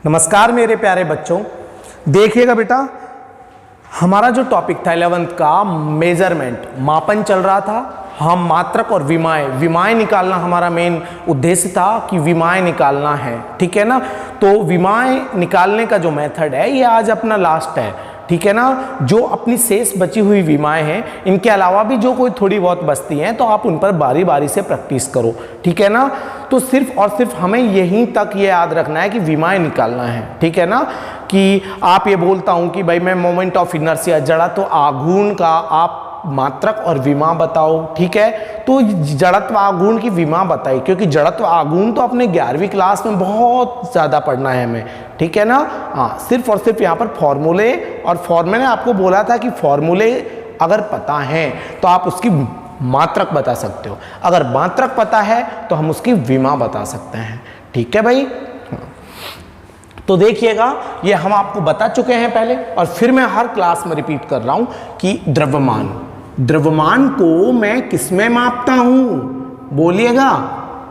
नमस्कार मेरे प्यारे बच्चों, देखिएगा बेटा, हमारा जो टॉपिक था 11th का मेजरमेंट, मापन चल रहा था। हम मात्रक और विमाएं निकालना हमारा मेन उद्देश्य था कि विमाएं निकालना है, ठीक है ना। तो विमाएं निकालने का जो मेथड है ये आज अपना लास्ट है, ठीक है ना। जो अपनी शेष बची हुई विमाएं हैं, इनके अलावा भी जो कोई थोड़ी बहुत बचती हैं तो आप उन पर बारी बारी से प्रैक्टिस करो, ठीक है ना। तो सिर्फ और सिर्फ हमें यहीं तक ये याद रखना है कि विमाएं निकालना है, ठीक है ना। कि आप ये बोलता हूं कि भाई मैं मोमेंट ऑफ इनर्शिया, जड़त्व आघूर्ण का आप मात्रक और विमा बताओ, ठीक है। तो जड़त्व आघूर्ण की विमा बताई, क्योंकि जड़त्व आघूर्ण तो अपने 11वीं क्लास में बहुत ज़्यादा पढ़ना है हमें, ठीक है ना। हाँ, सिर्फ और सिर्फ यहाँ पर फॉर्मूले, और मैंने आपको बोला था कि फॉर्मूले अगर पता है तो आप उसकी मात्रक बता सकते हो, अगर मात्रक पता है तो हम उसकी विमा बता सकते हैं, ठीक है भाई। तो देखिएगा, ये हम आपको बता चुके हैं पहले, और फिर मैं हर क्लास में रिपीट कर रहा हूं कि द्रव्यमान को मैं किस में मापता हूं, बोलिएगा।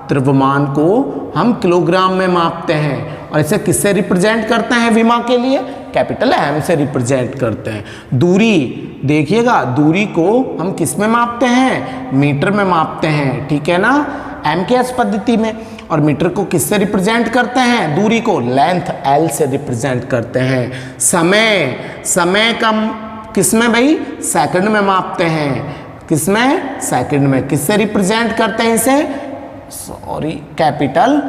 द्रव्यमान को हम किलोग्राम में मापते हैं, और इसे किससे रिप्रेजेंट करते हैं विमा के लिए? कैपिटल एम से रिप्रेजेंट करते हैं। दूरी, देखिएगा, दूरी को हम किस में मापते हैं? मीटर में मापते हैं, ठीक है ना, एम के एस पद्धति में। और मीटर को किससे रिप्रेजेंट करते हैं? दूरी को लेंथ एल से रिप्रेजेंट करते हैं। समय का किसमें भाई? सेकंड में मापते हैं। किसमें? सेकंड में। किससे रिप्रेजेंट करते हैं इसे? कैपिटल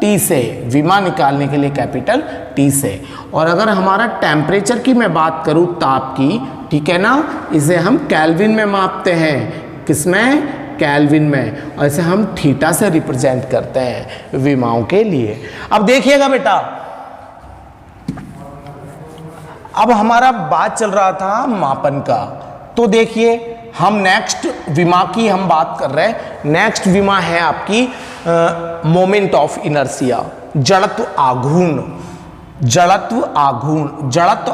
टी से, विमा निकालने के लिए कैपिटल टी से। और अगर हमारा टेम्परेचर की मैं बात करूं, ताप की, ठीक है ना, इसे हम केल्विन में मापते हैं। किसमें? केल्विन में। और इसे हम थीटा से रिप्रेजेंट करते हैं विमाओं के लिए। अब देखिएगा बेटा, अब हमारा बात चल रहा था मापन का, तो देखिए हम नेक्स्ट विमा की हम बात कर रहे हैं। नेक्स्ट विमा है आपकी मोमेंट ऑफ इनर्शिया, जड़त्व आघूर्ण। जड़त्व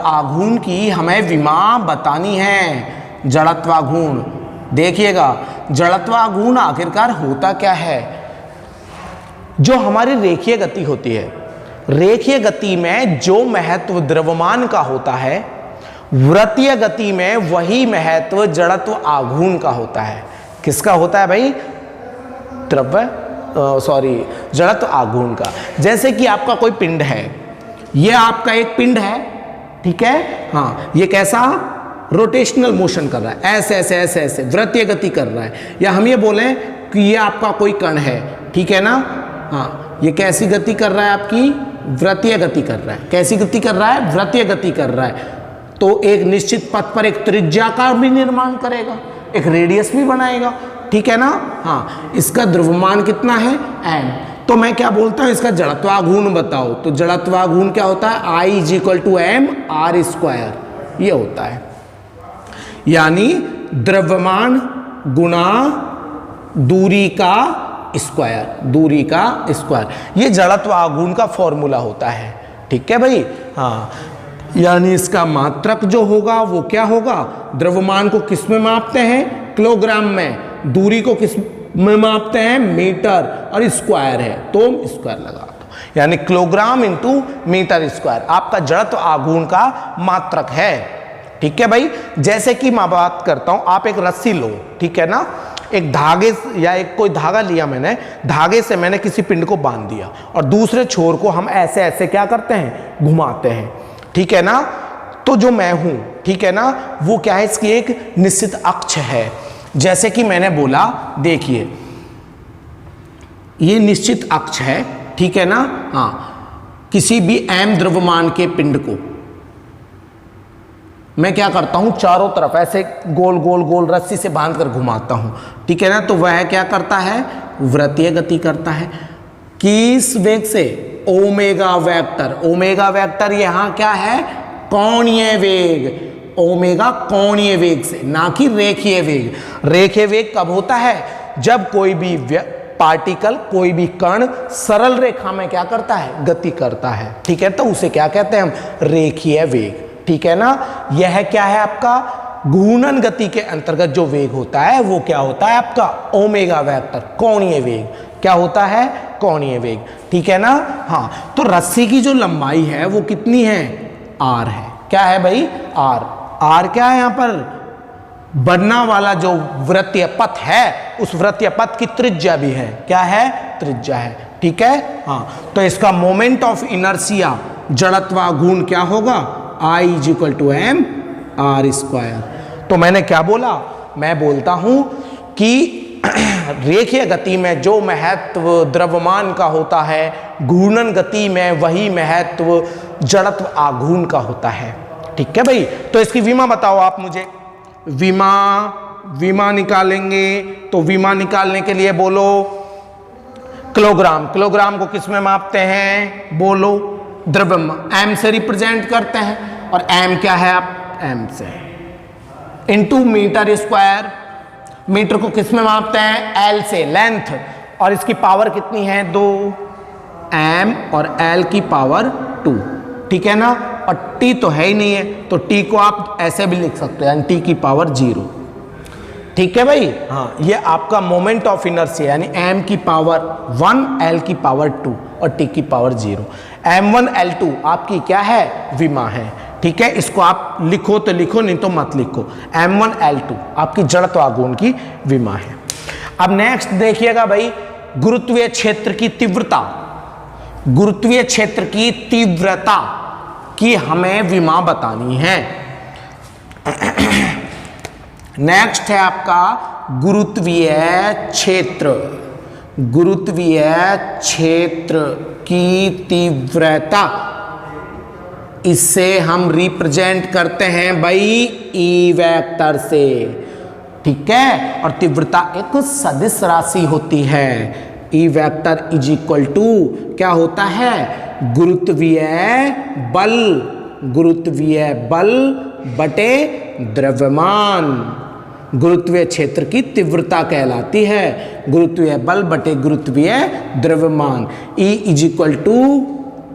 आघूर्ण की हमें विमा बतानी है। जड़त्व आघूर्ण, देखिएगा, जड़त्व आघूर्ण आखिरकार होता क्या है? जो हमारी रेखीय गति होती है, रेखीय गति में जो महत्व द्रव्यमान का होता है, वृत्तीय गति में वही महत्व जड़त्व आघूर्ण का होता है। किसका होता है भाई? जड़त्व आघूर्ण का। जैसे कि आपका कोई पिंड है, यह आपका एक पिंड है, ठीक है। हाँ, ये कैसा रोटेशनल मोशन कर रहा है, ऐसे ऐसे ऐसे ऐसे वृत्तीय गति कर रहा है। या हम ये बोलें कि ये आपका कोई कण है, ठीक है ना। हाँ, ये कैसी गति कर रहा है? आपकी वृत्तीय गति कर रहा है। कैसी गति कर रहा है? वृत्तीय गति कर रहा है। तो एक निश्चित पथ पर एक त्रिज्या का भी निर्माण करेगा, एक रेडियस भी बनाएगा, ठीक है ना। हाँ, इसका द्रव्यमान कितना है? m। तो मैं क्या बोलता हूँ, इसका जड़त्वाघूर्ण बताओ। तो जड़त्वाघूर्ण क्या होता है? I = mr², ये होता है। यानी द्रव्यमान गुणा दूरी का स्क्वायर, ये जड़त्व आघूर्ण का फॉर्मूला होता है, ठीक है भाई। हाँ, यानी इसका मात्रक जो होगा वो क्या होगा? द्रव्यमान को किस में मापते हैं? किलोग्राम में। दूरी को किस में मापते हैं? मीटर। और स्क्वायर है तो स्क्वायर लगा दो, यानी किलोग्राम इंटू मीटर स्क्वायर आपका जड़त्व आघूर्ण का मात्रक है, ठीक है भाई। जैसे कि मैं बात करता हूं, आप एक रस्सी लो, ठीक है ना, एक धागे या एक कोई धागा लिया मैंने, धागे से मैंने किसी पिंड को बांध दिया, और दूसरे छोर को हम ऐसे ऐसे क्या करते हैं? घुमाते हैं, ठीक है ना। तो जो मैं हूं, ठीक है ना, वो क्या है? इसकी एक निश्चित अक्ष है। जैसे कि मैंने बोला, देखिए, ये निश्चित अक्ष है, ठीक है ना। हाँ, किसी भी m द्रव्यमान के पिंड को मैं क्या करता हूं? चारों तरफ ऐसे गोल गोल गोल रस्सी से बांधकर घुमाता हूं, ठीक है ना। तो वह क्या करता है? वृत्तीय गति करता है। किस वेग से? Omega vector. ओमेगा वेक्टर यहां क्या है? कोणीय वेग। ओमेगा कोणीय वेग से, ना कि रेखीय वेग। रेखीय वेग कब होता है? जब कोई भी पार्टिकल, कोई भी कण सरल रेखा में क्या करता है? गति करता है, ठीक है। तो उसे क्या कहते हैं हम? रेखीय वेग, ठीक है ना। यह क्या है आपका? घूर्णन गति के अंतर्गत जो वेग होता है वो क्या होता है? आपका ओमेगा वेक्टर, कोणीय वेग। क्या होता है? कोणीय वेग, ठीक है ना। हाँ, तो रस्सी की जो लंबाई है वो कितनी है, आर है। क्या है भाई, आर। आर क्या है यहाँ पर, बनना वाला जो वृत्तीय पथ है उस वृत्तीय पथ की त्रिज्या भी है। क्या है, त्रिज्या है, ठीक है। हाँ, तो इसका मोमेंट ऑफ इनर्शिया जड़त्वाघूर्ण क्या होगा, I = mr²। तो मैंने क्या बोला, मैं बोलता हूं कि रेखीय गति में जो महत्व द्रव्यमान का होता है, घूर्णन गति में वही महत्व जड़त्व आघूर्ण का होता है, ठीक है भाई। तो इसकी विमा बताओ आप मुझे, विमा निकालेंगे तो विमा निकालने के लिए बोलो किलोग्राम। किलोग्राम को किस में मापते हैं, बोलो द्रव्यमान, एम से रिप्रेजेंट करते हैं। और एम क्या है, आप एम से इनटू मीटर स्क्वायर। मीटर को किस में मापते हैं, एल से, लेंथ। और इसकी पावर कितनी है, 2, एम और एल की पावर 2, ठीक है ना। और टी तो है ही नहीं है, तो टी को आप ऐसे भी लिख सकते हैं, टी की पावर 0, ठीक है भाई। हाँ, ये आपका मोमेंट ऑफ इनर्शिया यानी m की पावर 1, l की पावर 2 और t की पावर 0। m1 l2 आपकी क्या है, विमा है, ठीक है। इसको आप लिखो तो लिखो, नहीं तो मत लिखो। m1 l2 आपकी जड़त्वाघूर्ण की विमा है। अब नेक्स्ट देखिएगा भाई, गुरुत्वीय क्षेत्र की तीव्रता। गुरुत्वीय क्षेत्र की तीव्रता की हमें विमा बतानी है। नेक्स्ट है आपका गुरुत्वीय क्षेत्र। गुरुत्वीय क्षेत्र की तीव्रता, इससे हम रिप्रेजेंट करते हैं भाई ई वेक्टर से, ठीक है। और तीव्रता एक सदिश राशि होती है। E vector is equal to क्या होता है, गुरुत्वीय बल। गुरुत्वीय बल बटे द्रव्यमान गुरुत्वीय क्षेत्र की तीव्रता कहलाती है। गुरुत्वीय बल बटे गुरुत्वीय द्रव्यमान, E =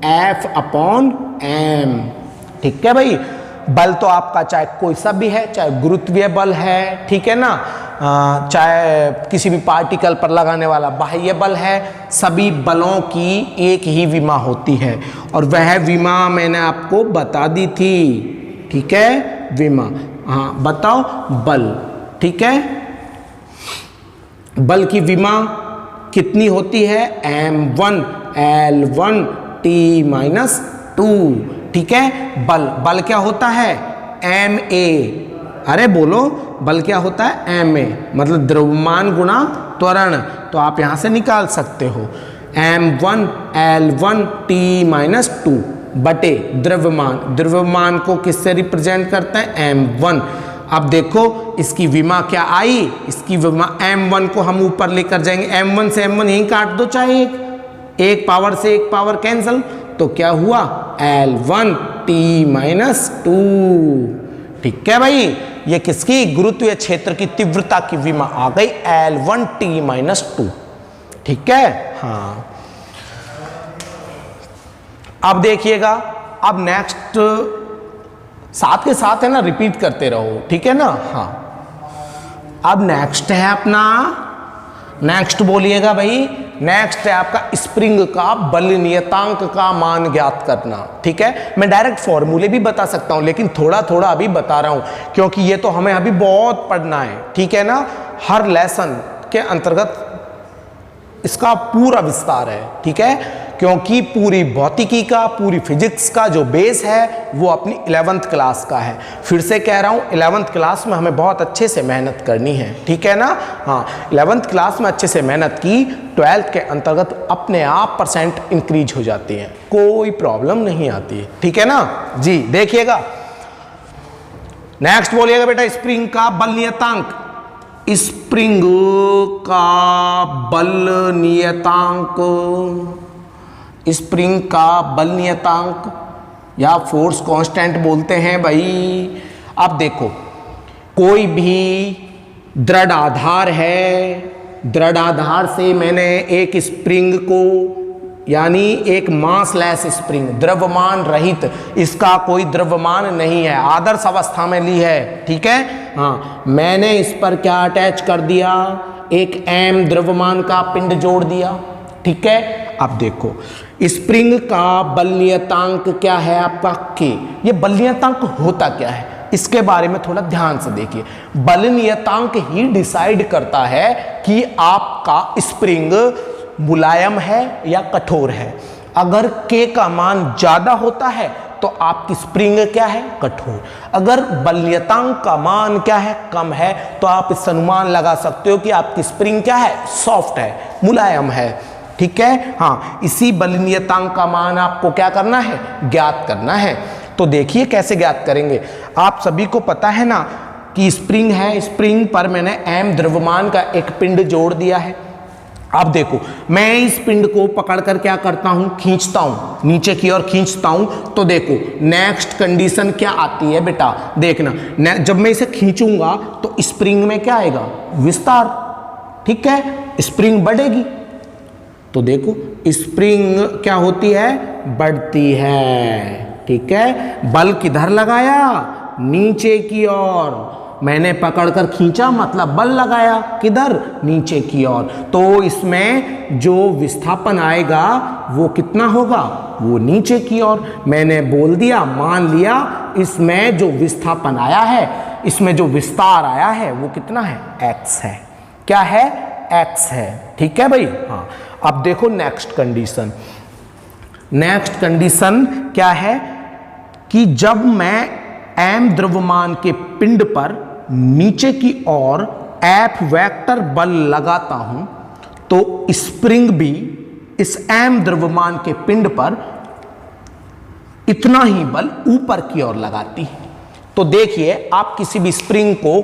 F/m, ठीक है भाई। बल तो आपका चाहे कोई सा भी है, चाहे गुरुत्वीय बल है, ठीक है ना, चाहे किसी भी पार्टिकल पर लगाने वाला बाह्य बल है, सभी बलों की एक ही विमा होती है। और वह विमा मैंने आपको बता दी थी, ठीक है, विमा। हाँ बताओ, बल, ठीक है। बल की विमा कितनी होती है, m1 l1 t-2, ठीक है। बल क्या होता है, ma। अरे बोलो, बल क्या होता है, ma, मतलब द्रव्यमान गुणा त्वरण। तो आप यहां से निकाल सकते हो m1 l1 t-2 बटे द्रव्यमान। द्रव्यमान को किससे रिप्रेजेंट करते हैं, m1। अब देखो इसकी विमा क्या आई, इसकी विमा m1 को हम ऊपर लेकर जाएंगे, m1 से m1 यहीं काट दो, चाहे एक पावर से एक पावर कैंसल, तो क्या हुआ l1 t-2, ठीक है भाई। ये किसकी, गुरुत्वीय क्षेत्र की तीव्रता की विमा आ गई l1 t-2, ठीक है। हाँ, अब देखिएगा, अब नेक्स्ट साथ के साथ है ना, रिपीट करते रहो, ठीक है ना। हाँ, अब नेक्स्ट है अपना, नेक्स्ट बोलिएगा भाई, नेक्स्ट है आपका स्प्रिंग का बल नियतांक का मान ज्ञात करना, ठीक है। मैं डायरेक्ट फॉर्मूले भी बता सकता हूं, लेकिन थोड़ा थोड़ा अभी बता रहा हूं, क्योंकि ये तो हमें अभी बहुत पढ़ना है, ठीक है ना। हर लेसन के अंतर्गत इसका पूरा विस्तार है, ठीक है, क्योंकि पूरी भौतिकी का, पूरी फिजिक्स का जो बेस है वो अपनी 11th क्लास का है। फिर से कह रहा हूँ, 11th क्लास में हमें बहुत अच्छे से मेहनत करनी है, ठीक है ना। हाँ, 11th क्लास में अच्छे से मेहनत की, 12th के अंतर्गत अपने आप परसेंट इंक्रीज हो जाती हैं, कोई प्रॉब्लम नहीं आती है, ठीक है ना जी। देखिएगा, नेक्स्ट बोलिएगा बेटा, स्प्रिंग का बल नियतांक। स्प्रिंग का बल नियतांक, स्प्रिंग का बल नियतांक या फोर्स कांस्टेंट बोलते हैं भाई। अब देखो, कोई भी दृढ़ आधार है, दृढ़ आधार से मैंने एक स्प्रिंग को, यानी एक मासलेस स्प्रिंग, द्रव्यमान रहित, इसका कोई द्रव्यमान नहीं है, आदर्श अवस्था में ली है, ठीक है। हाँ, मैंने इस पर क्या अटैच कर दिया, एक m द्रव्यमान का पिंड जोड़ दिया, ठीक है। अब देखो स्प्रिंग का बल नियतांक क्या है आपका के। ये बल नियतांक होता क्या है इसके बारे में थोड़ा ध्यान से देखिए। बल नियतांक ही डिसाइड करता है कि आपका स्प्रिंग मुलायम है या कठोर है। अगर के का मान ज्यादा होता है तो आपकी स्प्रिंग क्या है, कठोर। अगर बल नियतांक का मान क्या है, कम है, तो आप इस अनुमान लगा सकते हो कि आपकी स्प्रिंग क्या है, सॉफ्ट है, मुलायम है। ठीक है। हाँ, इसी बल नियतांक का मान आपको क्या करना है, ज्ञात करना है। तो देखिए कैसे ज्ञात करेंगे। आप सभी को पता है ना कि स्प्रिंग है, स्प्रिंग पर मैंने m द्रव्यमान का एक पिंड जोड़ दिया है। अब देखो मैं इस पिंड को पकड़कर क्या करता हूं, खींचता हूं, नीचे की ओर खींचता हूं। तो देखो नेक्स्ट कंडीशन क्या आती है बेटा, देखना। जब मैं इसे खींचूंगा तो स्प्रिंग में क्या आएगा, विस्तार। ठीक है, स्प्रिंग बढ़ेगी। तो देखो स्प्रिंग क्या होती है, बढ़ती है। ठीक है, बल किधर लगाया, नीचे की ओर। मैंने पकड़कर खींचा मतलब बल लगाया, किधर, नीचे की ओर। तो इसमें जो विस्थापन आएगा वो कितना होगा, वो नीचे की ओर। मैंने बोल दिया, मान लिया इसमें जो विस्थापन आया है, इसमें जो विस्तार आया है वो कितना है, x है। क्या है, x है। ठीक है भाई। हाँ, अब देखो नेक्स्ट कंडीशन। नेक्स्ट कंडीशन क्या है कि जब मैं m द्रव्यमान के पिंड पर नीचे की ओर F वेक्टर बल लगाता हूं तो स्प्रिंग भी इस m द्रव्यमान के पिंड पर इतना ही बल ऊपर की ओर लगाती है। तो देखिए आप किसी भी स्प्रिंग को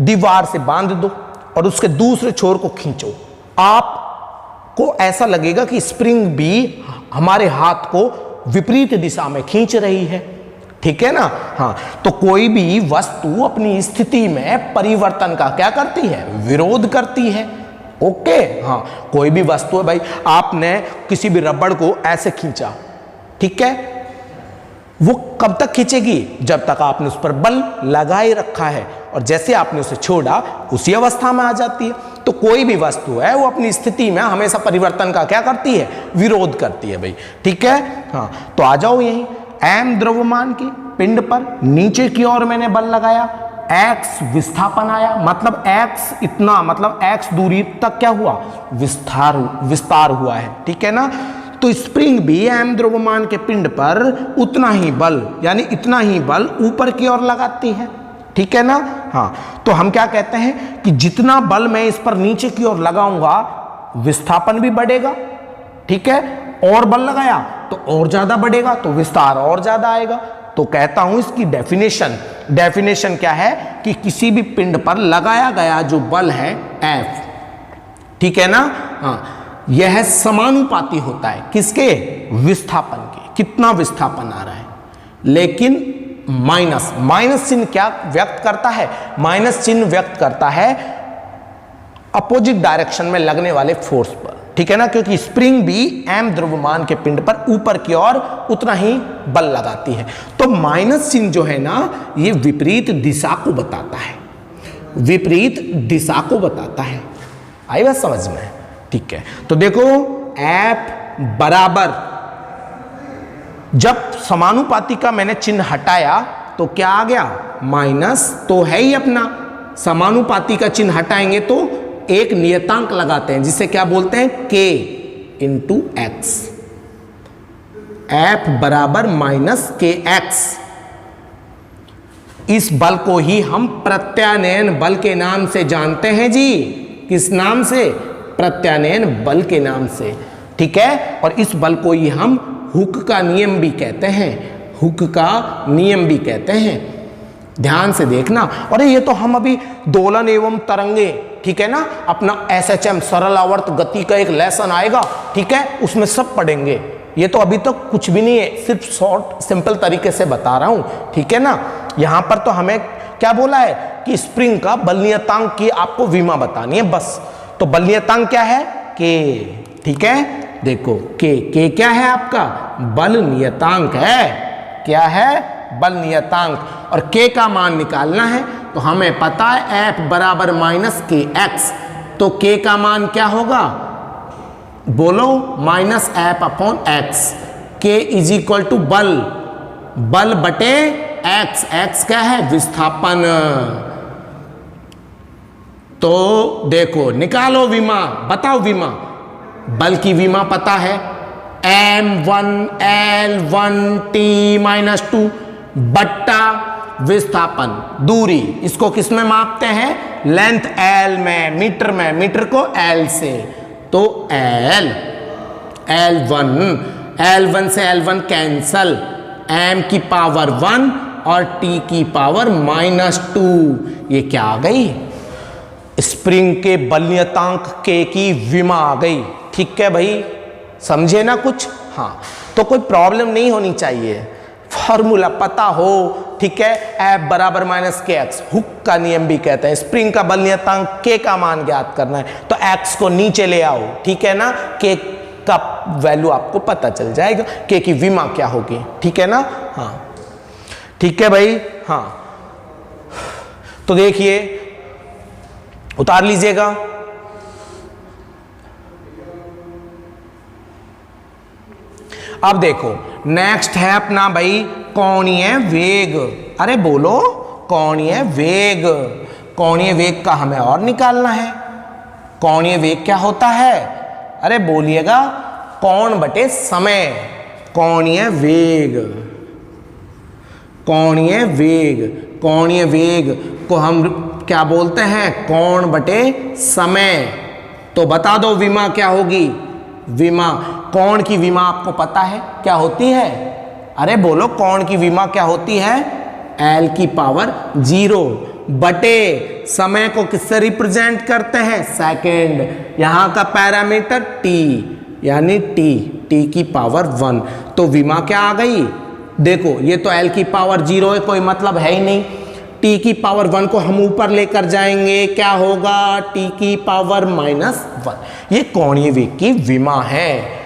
दीवार से बांध दो और उसके दूसरे छोर को खींचो, आपको ऐसा लगेगा कि स्प्रिंग भी हमारे हाथ को विपरीत दिशा में खींच रही है। ठीक है ना। हाँ, तो कोई भी वस्तु अपनी स्थिति में परिवर्तन का क्या करती है, विरोध करती है। ओके। हाँ, कोई भी वस्तु है भाई, आपने किसी भी रबड़ को ऐसे खींचा, ठीक है, वो कब तक खींचेगी, जब तक आपने उस पर बल लगा ही रखा है, और जैसे आपने उसे छोड़ा उसी अवस्था में आ जाती है। तो कोई भी वस्तु है वो अपनी स्थिति में हमेशा परिवर्तन का क्या करती है, विरोध करती है भाई। ठीक है। हाँ, तो आ जाओ यहीं m द्रव्यमान के पिंड पर नीचे की ओर मैंने बल लगाया, x विस्थापन आया, मतलब x इतना, मतलब x दूरी तक क्या हुआ, विस्तार हुआ है। ठीक है ना। तो स्प्रिंग भी m द्रव्यमान के पिंड पर उतना ही बल, यानी इतना ही बल ऊपर की ओर लगाती है। ठीक है ना। हाँ, तो हम क्या कहते हैं कि जितना बल मैं इस पर नीचे की ओर लगाऊंगा विस्थापन भी बढ़ेगा। ठीक है, और बल लगाया तो और ज्यादा बढ़ेगा, तो विस्तार और ज्यादा आएगा। तो कहता हूं इसकी डेफिनेशन क्या है कि किसी भी पिंड पर लगाया गया जो बल है F, ठीक है ना, हाँ, यह समानुपाती होता है किसके, विस्थापन के। कितना विस्थापन आ रहा है, लेकिन माइनस चिन्ह क्या व्यक्त करता है, माइनस चिन्ह व्यक्त करता है अपोजिट डायरेक्शन में लगने वाले फोर्स पर। ठीक है ना, क्योंकि स्प्रिंग भी m द्रव्यमान के पिंड पर ऊपर की ओर उतना ही बल लगाती है। तो माइनस चिन्ह जो है ना, ये विपरीत दिशा को बताता है, विपरीत दिशा को बताता है। आई बात समझ में। ठीक है, तो देखो F बराबर, जब समानुपाती का मैंने चिन्ह हटाया तो क्या आ गया, माइनस तो है ही अपना। समानुपाती का चिन्ह हटाएंगे तो एक नियतांक लगाते हैं जिसे क्या बोलते हैं, k इंटू एक्स। F बराबर माइनस के एक्स। इस बल को ही हम प्रत्यानयन बल के नाम से जानते हैं जी। किस नाम से, प्रत्यानयन बल के नाम से। ठीक है, और इस बल को ही हम हुक का नियम भी कहते हैं, हुक का नियम भी कहते हैं। ध्यान से देखना। और ये तो हम अभी दोलन एवं तरंगे, ठीक है ना, अपना SHM सरल आवर्त गति का एक लेसन आएगा, ठीक है, उसमें सब पढ़ेंगे। ये तो अभी तक कुछ भी नहीं है, सिर्फ शॉर्ट सिंपल तरीके से बता रहा हूं। ठीक है ना। यहां पर तो हमें क्या बोला है कि स्प्रिंग का बल नियतांक की आपको विमा बतानी है बस। तो बल नियतांक क्या है, k। ठीक है, देखो k क्या है आपका, बल नियतांक है। क्या है, बल नियतांक। और k का मान निकालना है तो हमें पता है F बराबर माइनस के एक्स। तो k का मान क्या होगा, बोलो माइनस एफ अपॉन एक्स, के इज इक्वल टू बल, बल बटे एक्स, एक्स क्या है विस्थापन। तो देखो निकालो विमा, बताओ विमा, बल की विमा पता है m1L1T-2 बट्टा विस्थापन दूरी, इसको किस में मापते हैं, लेंथ L में, मीटर में, मीटर को L से, तो L1 से L1 कैंसल, m की पावर 1 और t की पावर -2, ये क्या आ गई, स्प्रिंग के बलनियतांक k की विमा आ गई। ठीक है भाई, समझे ना कुछ, हाँ तो कोई प्रॉब्लम नहीं होनी चाहिए, फॉर्मूला पता हो, ठीक है। F बराबर -kx, हुक का नियम भी कहते हैं, स्प्रिंग का बलनियतांक k का मान ज्ञात करना है तो x को नीचे ले आओ, ठीक है ना, k का वैल्यू आपको पता चल जाएगा, k की विमा क्या होगी, ठीक है ना, हाँ ठीक है भाई, हाँ तो देखिए उतार लीजिएगा। अब देखो नेक्स्ट है अपना भाई कोणीय वेग, अरे बोलो कोणीय वेग, कोणीय वेग का हमें और निकालना है। कोणीय वेग क्या होता है, अरे बोलिएगा कोण बटे समय, कोणीय वेग, कोणीय वेग, कोणीय वेग को हम क्या बोलते हैं, कोण बटे समय। तो बता दो विमा क्या होगी, विमा, कोण की विमा आपको पता है क्या होती है, अरे बोलो कोण की विमा क्या होती है, L की पावर 0 बटे समय को किससे रिप्रेजेंट करते हैं, सेकेंड, यहां का पैरामीटर t यानी t की पावर 1, तो विमा क्या आ गई, देखो ये तो L की पावर 0 है, कोई मतलब है ही नहीं, t की पावर 1 को हम ऊपर लेकर जाएंगे, क्या होगा, t की पावर -1, ये कोणीय वेग की विमा है।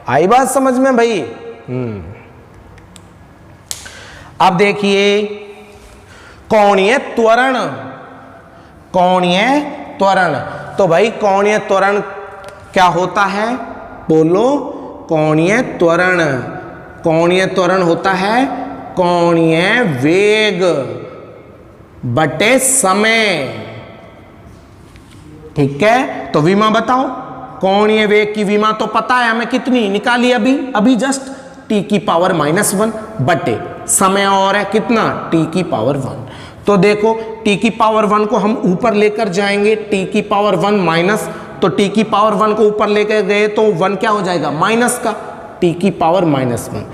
आई बात समझ में भाई, अब देखिए कोणीय त्वरण, कोणीय त्वरण, तो भाई कोणीय त्वरण क्या होता है, बोलो कोणीय त्वरण, कोणीय त्वरण होता है कोणीय वेग बटे समय, ठीक है। तो विमा बताओ, कोणीय वेग की विमा तो पता है हमें कितनी, निकाली अभी जस्ट, t की पावर -1 बटे समय और है कितना, t की पावर 1। तो देखो t की पावर 1 को हम ऊपर लेकर जाएंगे, t की पावर 1 माइनस, तो t की पावर 1 को ऊपर लेकर गए तो 1 क्या हो जाएगा, माइनस का, t की पावर -1,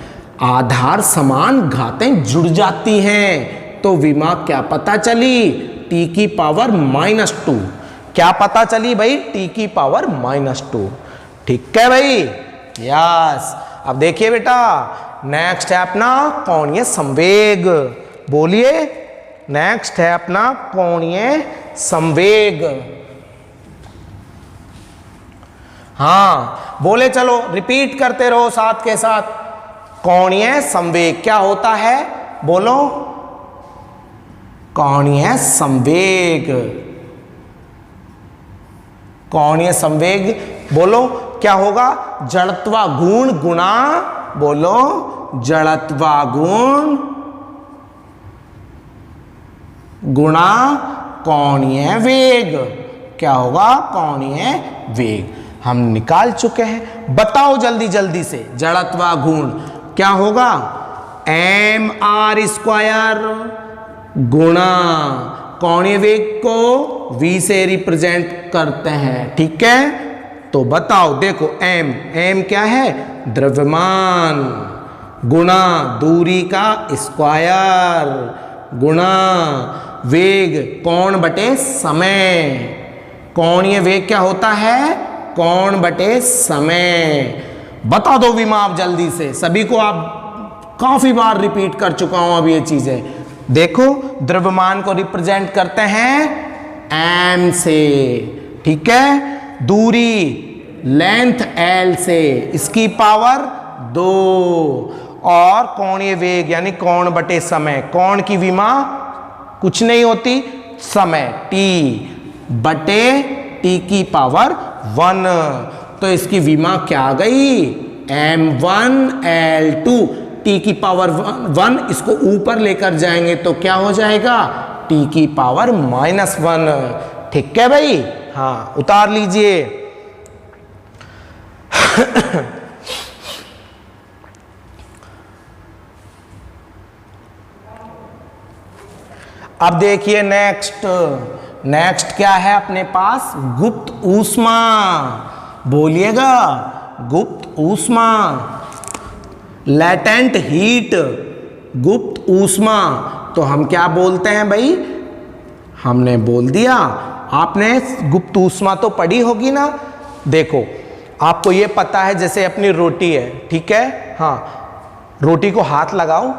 आधार समान घातें जुड़ जाती हैं, तो विमा क्या पता चली, t की पावर -2, क्या पता चली भाई, t की पावर -2, ठीक है भाई, यस। अब देखिए बेटा नेक्स्ट है अपना कोणीय संवेग, बोलिए नेक्स्ट है अपना कोणीय संवेग, हाँ बोले चलो रिपीट करते रहो साथ के साथ, कोणीय संवेग क्या होता है, बोलो कोणीय संवेग, कोणीय संवेग बोलो क्या होगा, जड़त्वागुण गुणा, बोलो जड़त्वागुण गुणा कोणीय वेग, क्या होगा, कोणीय वेग, हम निकाल चुके हैं, बताओ जल्दी जल्दी से, जड़त्वागुण क्या होगा, mr² गुणा कोणीय वेग को v से रिप्रेजेंट करते हैं, ठीक है। तो बताओ देखो m क्या है, द्रव्यमान, गुणा दूरी का स्क्वायर, गुणा वेग कोण बटे समय, कोणीय वेग क्या होता है, कोण बटे समय। बता दो विमा आप जल्दी से, सभी को आप काफी बार रिपीट कर चुका हूं अब ये चीजें। देखो द्रव्यमान को रिप्रेजेंट करते हैं m से, ठीक है, दूरी लेंथ L से, इसकी पावर 2, और कोणीय वेग यानी कोण बटे समय, कोण की विमा कुछ नहीं होती, समय t बटे t की पावर 1, तो इसकी विमा क्या आ गई, m1l2 t की पावर 1, इसको ऊपर लेकर जाएंगे तो क्या हो जाएगा, t की पावर -1। ठीक है भाई, हाँ उतार लीजिए। अब देखिए नेक्स्ट क्या है अपने पास, गुप्त ऊष्मा। बोलिएगा, गुप्त ऊष्मा, लेटेंट हीट, गुप्त ऊष्मा। तो हम क्या बोलते हैं भाई, हमने बोल दिया, आपने गुप्त ऊष्मा तो पढ़ी होगी ना। देखो आपको ये पता है, जैसे अपनी रोटी है, ठीक है, हाँ रोटी को हाथ लगाओ,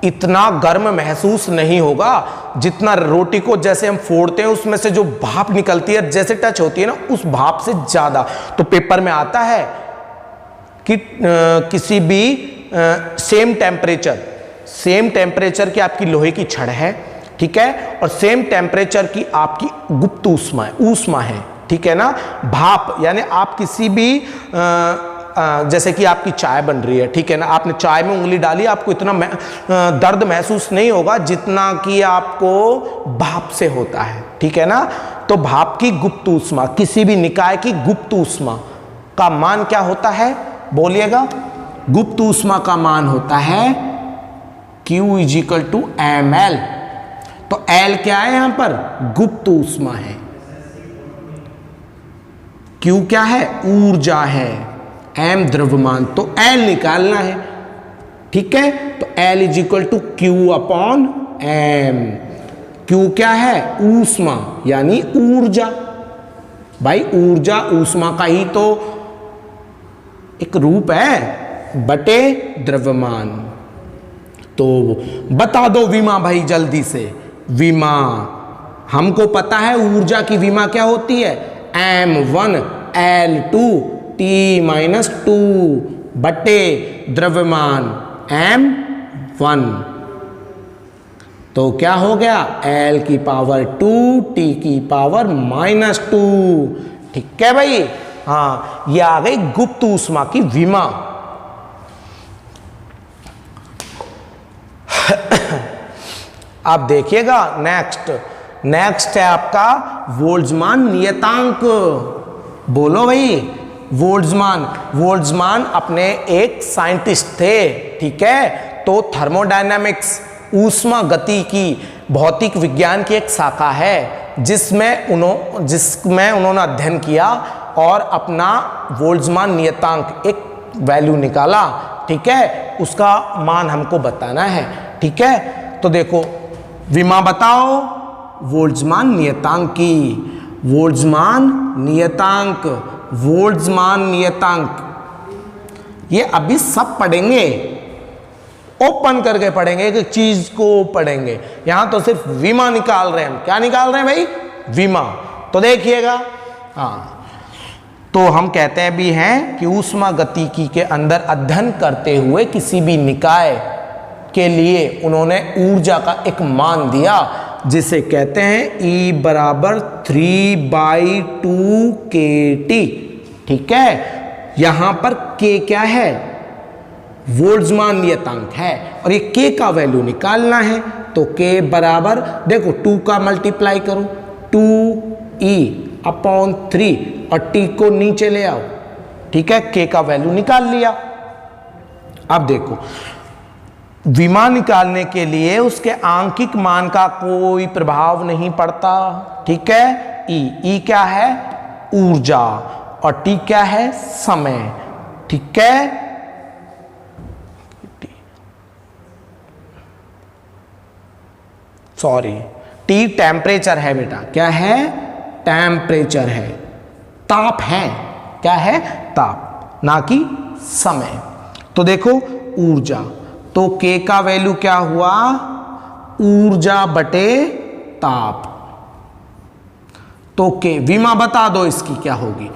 इतना गर्म महसूस नहीं होगा जितना रोटी को जैसे हम फोड़ते हैं उसमें से जो भाप निकलती है, जैसे टच होती है ना, उस भाप से ज्यादा। तो पेपर में आता है कि किसी भी सेम टेम्परेचर की आपकी लोहे की छड़ है, ठीक है, और सेम टेम्परेचर की आपकी गुप्त ऊष्मा है, ठीक है ना, भाप। यानी आप किसी भी जैसे कि आपकी चाय बन रही है, ठीक है ना, आपने चाय में उंगली डाली, आपको इतना दर्द महसूस नहीं होगा जितना कि आपको भाप से होता है, ठीक है ना। तो भाप की गुप्त ऊष्मा, किसी भी निकाय की गुप्त ऊष्मा का मान क्या होता है, बोलिएगा। गुप्त ऊष्मा का मान होता है Q = ml। तो L क्या है यहां पर, गुप्त ऊष्मा है, Q क्या है, ऊर्जा है, m द्रव्यमान, तो L निकालना है, ठीक है। तो L = Q/m। Q क्या है, ऊष्मा यानी ऊर्जा। भाई ऊर्जा ऊष्मा का ही तो एक रूप है, बटे द्रव्यमान। तो बता दो विमा भाई जल्दी से। विमा हमको पता है, ऊर्जा की विमा क्या होती है, m1l2 t-2 बटे द्रव्यमान m1। तो क्या हो गया, l की पावर 2 t की पावर -2। ठीक है भाई, हाँ ये आ गई गुप्त ऊष्मा की विमा। अब देखिएगा नेक्स्ट है आपका बोल्ट्जमान नियतांक। बोलो भाई, बोल्ट्जमान अपने एक साइंटिस्ट थे, ठीक है। तो थर्मोडायनामिक्स ऊष्मा गति की भौतिक विज्ञान की एक शाखा है जिसमें उन्होंने अध्ययन किया और अपना बोल्ट्जमान नियतांक एक वैल्यू निकाला, ठीक है। उसका मान हमको बताना है, ठीक है। तो देखो विमा बताओ बोल्ट्जमान नियतांक की। बोल्ट्जमान नियतांक ये अभी सब पढ़ेंगे, ओपन करके पढ़ेंगे, एक चीज को पढ़ेंगे। यहां तो सिर्फ विमा निकाल रहे हैं हम। क्या निकाल रहे हैं भाई, विमा। तो देखिएगा, हाँ तो हम कहते हैं भी हैं कि ऊष्मा गतिकी के अंदर अध्ययन करते हुए किसी भी निकाय के लिए उन्होंने ऊर्जा का एक मान दिया जिसे कहते हैं E = 3/2 kT, ठीक है। यहां पर K क्या है, बोल्ट्जमान नियतांक है, और ये K का वैल्यू निकालना है। तो K बराबर देखो 2 का मल्टीप्लाई करो 2E/3 और T को नीचे ले आओ, ठीक है। K का वैल्यू निकाल लिया। अब देखो विमा निकालने के लिए उसके आंकिक मान का कोई प्रभाव नहीं पड़ता, ठीक है। E क्या है, ऊर्जा, और T क्या है, समय, ठीक है। सॉरी, T टेम्परेचर है बेटा, क्या है, टेम्परेचर है, ताप है, क्या है, ताप, ना कि समय। तो देखो ऊर्जा, तो K का वैल्यू क्या हुआ, ऊर्जा बटे ताप। तो K विमा बता दो इसकी क्या होगी।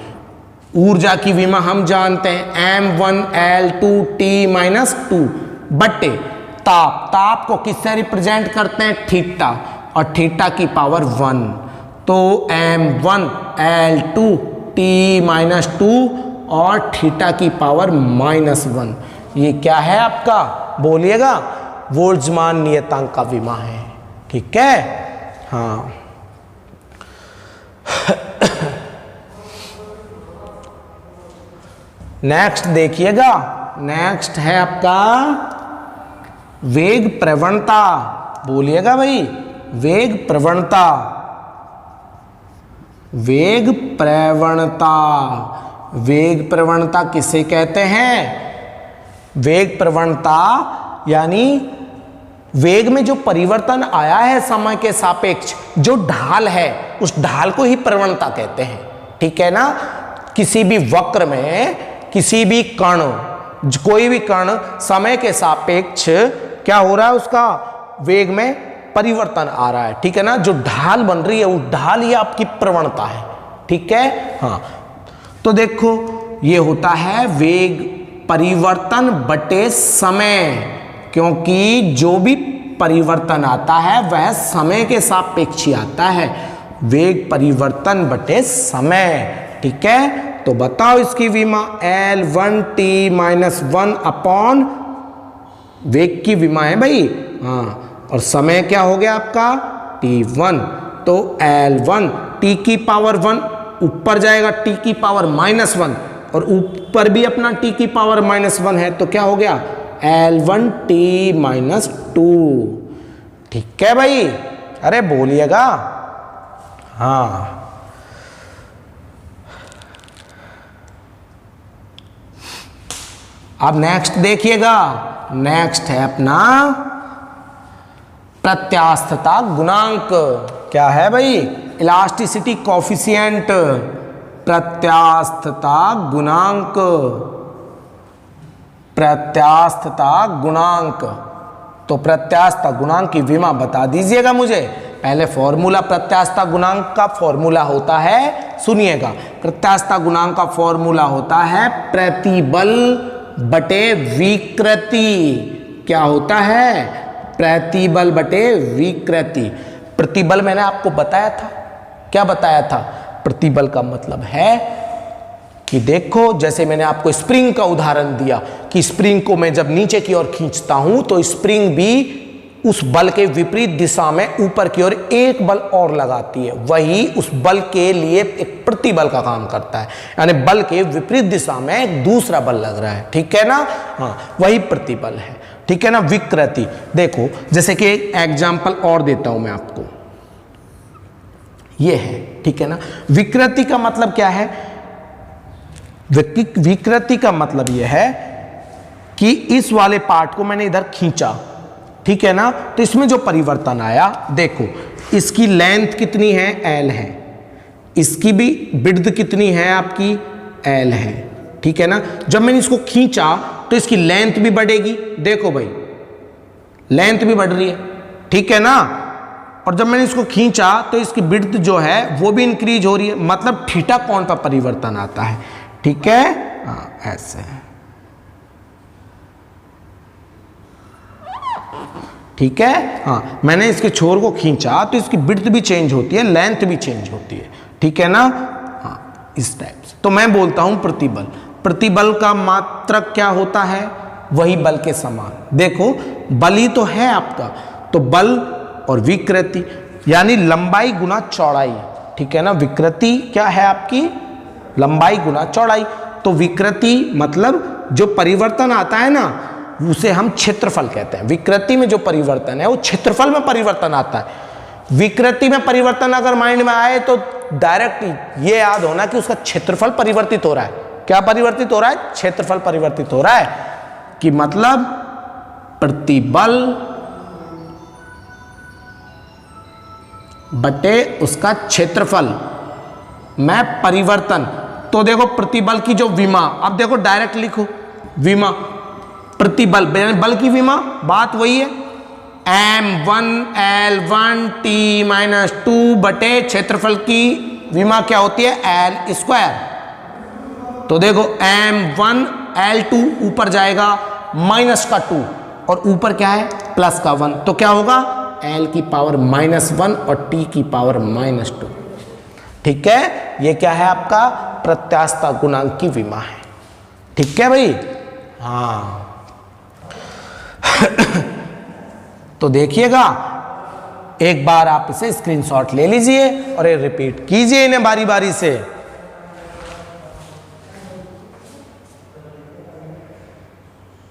ऊर्जा की विमा हम जानते हैं m1l2 t-2 बटे ताप को किससे रिप्रेजेंट करते हैं, थीटा, और थीटा की पावर 1। तो m1l2 टी माइनस 2 और थीटा की पावर -1। ये क्या है आपका, बोलिएगा, बोल्ट्जमान नियतांक का विमा है। ठीक है, हाँ। नेक्स्ट देखिएगा, नेक्स्ट है आपका वेग प्रवणता। बोलिएगा भाई, वेग प्रवणता। वेग प्रवणता, वेग प्रवणता किसे कहते हैं? वेग प्रवणता यानी वेग में जो परिवर्तन आया है समय के सापेक्ष, जो ढाल है, उस ढाल को ही प्रवणता कहते हैं। ठीक है ना? किसी भी वक्र में किसी भी कण, कोई भी कण समय के सापेक्ष क्या हो रहा है, उसका वेग में परिवर्तन आ रहा है। ठीक है ना? जो ढाल बन रही है वो ढाल ही आपकी प्रवणता है। ठीक है, हाँ। तो देखो, ये होता है वेग परिवर्तन बटे समय, क्योंकि जो भी परिवर्तन आता है वह समय के सापेक्ष ही आता है। वेग परिवर्तन बटे समय। ठीक है, तो बताओ इसकी विमा L1t - 1 अपॉन वेग की विमा है भाई, हाँ, और समय क्या हो गया आपका t1। तो L1 t की पावर 1 ऊपर जाएगा t की पावर -1, और ऊपर भी अपना t की पावर -1 है, तो क्या हो गया L1t - 2। ठीक है भाई, अरे बोलिएगा, हाँ। अब नेक्स्ट देखिएगा, नेक्स्ट है अपना प्रत्यास्थता गुणांक। क्या है भाई? इलास्टिसिटी कोफिशिएंट, प्रत्यास्थता गुणांक, प्रत्यास्थता गुणांक। तो प्रत्यास्थता गुणांक की विमा बता दीजिएगा मुझे। पहले फॉर्मूला प्रत्यास्थता गुणांक का फॉर्मूला होता है, सुनिएगा, प्रत्यास्थता गुणांक का फॉर्मूला होता है प्रतिबल बटे विकृति। क्या होता है? प्रतिबल बटे विकृति। प्रतिबल मैंने आपको बताया था, क्या बताया था? प्रतिबल का मतलब है कि देखो, जैसे मैंने आपको स्प्रिंग का उदाहरण दिया कि स्प्रिंग को मैं जब नीचे की ओर खींचता हूं तो स्प्रिंग भी उस बल के विपरीत दिशा में ऊपर की ओर एक बल और लगाती है, वही उस बल के लिए एक प्रतिबल का काम करता है, यानी बल के विपरीत दिशा में एक दूसरा बल लग रहा है। ठीक है ना? हाँ, वही प्रतिबल है। ठीक है ना? विकृति देखो, जैसे कि एक एग्जाम्पल और देता हूं मैं आपको, ये है। ठीक है ना? विकृति का मतलब क्या है? विकृति का मतलब यह है कि इस वाले पार्ट को मैंने इधर खींचा, ठीक है ना, तो इसमें जो परिवर्तन आया, देखो इसकी लेंथ कितनी है, L है, इसकी भी विड्थ कितनी है आपकी, L है। ठीक है ना? जब मैंने इसको खींचा तो इसकी लेंथ भी बढ़ेगी, देखो भाई लेंथ भी बढ़ रही है। ठीक है ना? और जब मैंने इसको खींचा तो इसकी विड्थ जो है वो भी इंक्रीज हो रही है, मतलब थीटा कोण पर परिवर्तन आता है। ठीक है? हाँ, ऐसे है। ठीक है? हाँ, मैंने इसके छोर को खींचा तो इसकी विड्थ भी चेंज होती है, लेंथ भी चेंज होती है। ठीक है ना? हाँ, इस टाइप से। तो मैं बोलता हूं प्रतिबल, प्रतिबल का मात्रक क्या होता है, वही बल के समान। देखो बल ही तो है आपका, तो बल और विकृति यानी लंबाई गुना चौड़ाई। ठीक है ना? विकृति क्या है आपकी, लंबाई गुना चौड़ाई। तो विकृति मतलब जो परिवर्तन आता है ना, उसे हम क्षेत्रफल कहते हैं। विकृति में जो परिवर्तन है वो क्षेत्रफल में परिवर्तन आता है। विकृति में परिवर्तन अगर माइंड में आए तो डायरेक्ट ये याद होना कि उसका क्षेत्रफल परिवर्तित हो रहा है। क्या परिवर्तित हो रहा है? क्षेत्रफल परिवर्तित हो रहा है, कि मतलब प्रतिबल बटे उसका क्षेत्रफल में परिवर्तन। तो देखो प्रतिबल की जो विमा, अब देखो डायरेक्ट लिखो विमा, प्रतिबल बल की विमा, बात वही है, m1L1t-2 बटे क्षेत्रफल की विमा क्या होती है, L²। तो देखो m1L2 ऊपर जाएगा -2 और ऊपर क्या है +1, तो क्या होगा L की पावर -1 और t की पावर -2। ठीक है? ये क्या है आपका प्रत्यास्थता गुणांक की विमा है। ठीक है भाई, हाँ। तो देखिएगा, एक बार आप इसे स्क्रीनशॉट ले लीजिए और ये रिपीट कीजिए इन्हें बारी बारी से।